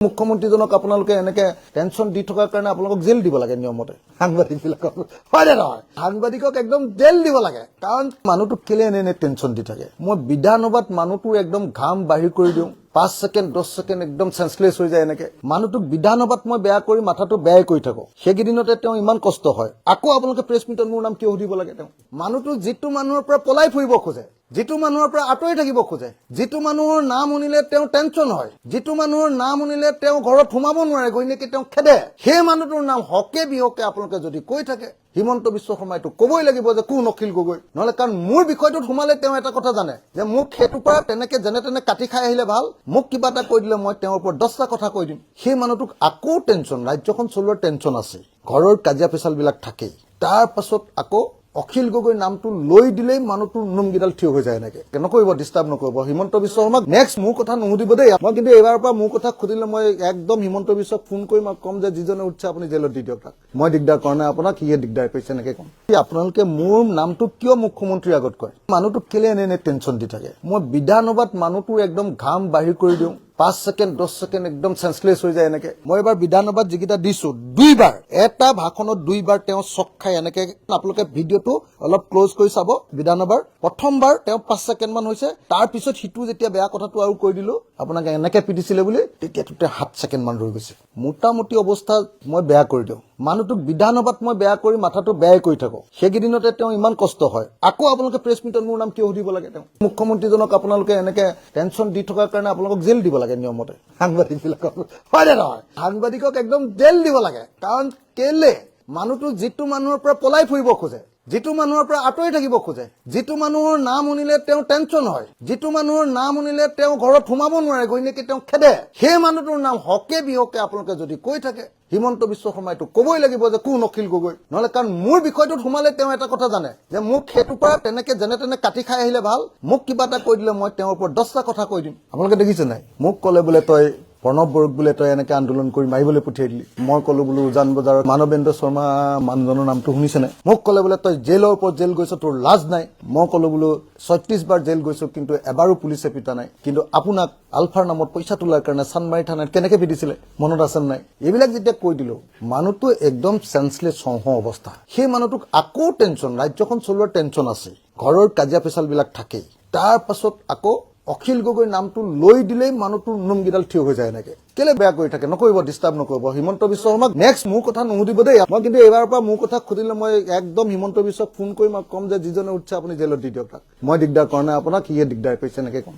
মুখ্যমন্ত্ৰীজনক আপোনালোকে এনেকে টেনচন দি থকাৰ কাৰণে আপোনালোকক জেল দিব লাগে নিয়মতে সাংবাদিকবিলাকক হয় নে নহয় সাংবাদিকক একদম জেল দিব লাগে কাৰণ মানুহটো কেলে এনে টেনচন দি থাকে মই বিধানসভাত মানুহটোৰ একদম ঘাম বাহিৰ কৰি দিওঁ 5 সেকেন্ড 10 সেকেন্ড একদম সেন্সলেস হৈ যায় এনেকে মানুহটোক বিধানসভাত মই বেয়া কৰি মাথাটো বেয়াই কৰি থাকো সেইকেইদিনতে তেওঁ ইমান কষ্ট হয় আকৌ আপোনালোকে প্ৰেছ মিটত মোৰ নাম কিয় সুধিব লাগে তেওঁ মানুহটো যিটো মানুহৰ পৰা পলাই ফুৰিব খোজে যিটো মানুহৰ পৰা আঁতৰি থাকিব খোজে যিটো মানুহৰ নাম শুনিলে তেওঁ টেনচন হয় যিটো মানুহৰ নাম শুনিলে তেওঁ ঘৰত সোমাব নোৱাৰে গৈ নেকি তেওঁ খেদে সেই মানুহটোৰ নাম হকে বিহকে আপোনালোকে যদি কৈ থাকে হিমন্ত বিশ্ব শৰ্মাইটো কবই লাগিব যে কোন অখিল গগৈ নহলে কাৰণ মোৰ বিষয়টোত সোমালে তেওঁ এটা কথা জানে যে মোক হেতুৰ পৰা তেনেকে যেনে তেনে কাটি খাই আহিলে ভাল মোক কিবা এটা কৈ দিলে মই তেওঁৰ ওপৰত 10টা কথা কৈ দিম সেই মানুহটোক আকৌ টেনচন ৰাজ্যখন চলোৱাৰ টেনচন আছে ঘৰৰ কাজিয়া পেছাল বিলাক থাকেই তাৰ পাছত আকৌ অখিল গগৈ নামটো লৈ দিলেই মানুহটোৰ নুমগিডাল থিয় হৈ যায় এনেকে নকৰিব ডিস্টাৰ্ব নকৰিব হিমন্ত বিশ্ব শৰ্মাক নেক্সট মোৰ কথা নুসুধিব দেই মই কিন্তু এইবাৰৰ পৰা মোৰ কথা খুদিলে মই একদম হিমন্ত বিশ্বক ফোন কৰি মই কম যে যিজনে উঠছে আপুনি জেলত দি দিয়ক তাক মই দিগদাৰ কৰা নাই আপোনাক কিহে দিগদাৰ পাইছে এনেকে কম আপোনালোকে মোৰ নামটো কিয় মুখ্যমন্ত্ৰীৰ আগত কয় মানুহটো কেলে এনে টেনচন দি থাকে মই বিধানসভাত মানুহটোৰ একদম ঘাম বাহিৰ কৰি দিওঁ 5 সেকেন্ড 10 সেকেন্ড একদম সেন্সলেস হৈ যায় এনেকে মই এবাৰ বিধানসভাত যিকিটা দিছো দুইবাৰ এটা ভাষণত দুইবাৰ তেওঁ চক খাই এনেকে আপোনালোকে ভিডিঅটো অলপ ক্লোজ কৰি চাব বিধানসভাৰ প্ৰথমবাৰ তেওঁ 5 সেকেন্ড মান হৈছে তাৰ পিছত হিটু যেতিয়া বেয়া কথাটো আৰু কৈ দিলো আপোনাক এনেকে পিটিছিলে বুলি তেতিয়াতে 7 সেকেন্ড মান ৰৈ গৈছে মোটামুটি অৱস্থা মই বেয়া কৰি দিওঁ মানুহটোক বিধানসভাত মই বেয়া কৰি মাথাটো বেয়াই কৰি থাকো সেইকেইদিনতে তেওঁ ইমান কষ্ট হয় আকৌ আপোনালোকে প্ৰেছ মিটত মোৰ নাম কিয় সুধিব লাগে তেওঁ মুখ্যমন্ত্ৰীজনক আপোনালোকে এনেকে টেনচন দি থকাৰ কাৰণে আপোনালোকক জেল দিব লাগে নিয়মতে সাংবাদিকবিলাকক হয় নে নহয় সাংবাদিকক একদম জেল দিব লাগে কাৰণ কেলে মানুহটো যিটো মানুহৰ পৰা পলাই ফুৰিব খোজে যিটো মানুহৰ পৰা আঁতৰি থাকিব খোজে যিটো মানুহৰ নাম শুনিলে তেওঁ টেনচন হয় যিটো মানুহৰ নাম শুনিলে তেওঁ ঘৰত সোমাব নোৱাৰে গৈ নেকি তেওঁ খেদে সেই মানুহটোৰ নাম হকে বিহকে আপোনালোকে যদি কৈ থাকে হিমন্ত বিশ্ব শৰ্মাইটো কবই লাগিব যে কোন অখিল গগৈ নহলে কাৰণ মোৰ বিষয়টোত সোমালে তেওঁ এটা কথা জানে যে মোক হেতুৰ পৰা তেনেকে যেনে তেনে কাটি খাই আহিলে ভাল মোক কিবা এটা কৈ দিলে মই তেওঁৰ ওপৰত 10টা কথা কৈ দিম আপোনালোকে দেখিছে নাই মোক কলে বোলে তই প্ৰণৱ বৰুক বোলে তই এনেকে আন্দোলন কৰি মাৰিবলৈ পঠিয়াই দিলি মই কলো বোলো উজান বজাৰৰ মানৱেন্দ্ৰ শৰ্মা মানুহজনৰ নামটো শুনিছে নাই মোক কলে বোলে তই জেলৰ ওপৰত জেল গৈছ তোৰ লাজ নাই মই কলো বোলো 36 বাৰ জেল গৈছো কিন্তু এবাৰো পুলিচে পিটা নাই কিন্তু আপোনাক আলফাৰ নামত পইচা তোলাৰ কাৰণে চানমাৰী থানাত কেনেকে পিটিছিলে মনত আছে নাই এইবিলাক যেতিয়া কৈ দিলো মানুহটো একদম সেন্সলেস সংহ অৱস্থা সেই মানুহটোক আকৌ টেনচন ৰাজ্যখন চলোৱাৰ টেনচন আছে ঘৰৰ কাজিয়া পেছাল বিলাক থাকেই তাৰ পাছত আকৌ অখিল গগৈ নামটো লৈ দিলেই মানুহটোৰ নুমগিডাল থিয় হৈ যায় এনেকে কেলে বেয়া কৰি থাকে নকৰিব ডিস্টাৰ্ব নকৰিব হিমন্ত বিশ্ব শৰ্মাক নেক্সট মোৰ কথা নুসুধিব দেই মই কিন্তু এইবাৰৰ পৰা মোৰ কথা খুদিলে মই একদম হিমন্ত বিশ্বক ফোন কৰি মই কম যে যিজনে উঠছে আপুনি জেলত দি দিয়ক তাক মই দিগদাৰ কৰা নাই আপোনাক কিহে দিগদাৰ পাইছে এনেকে কম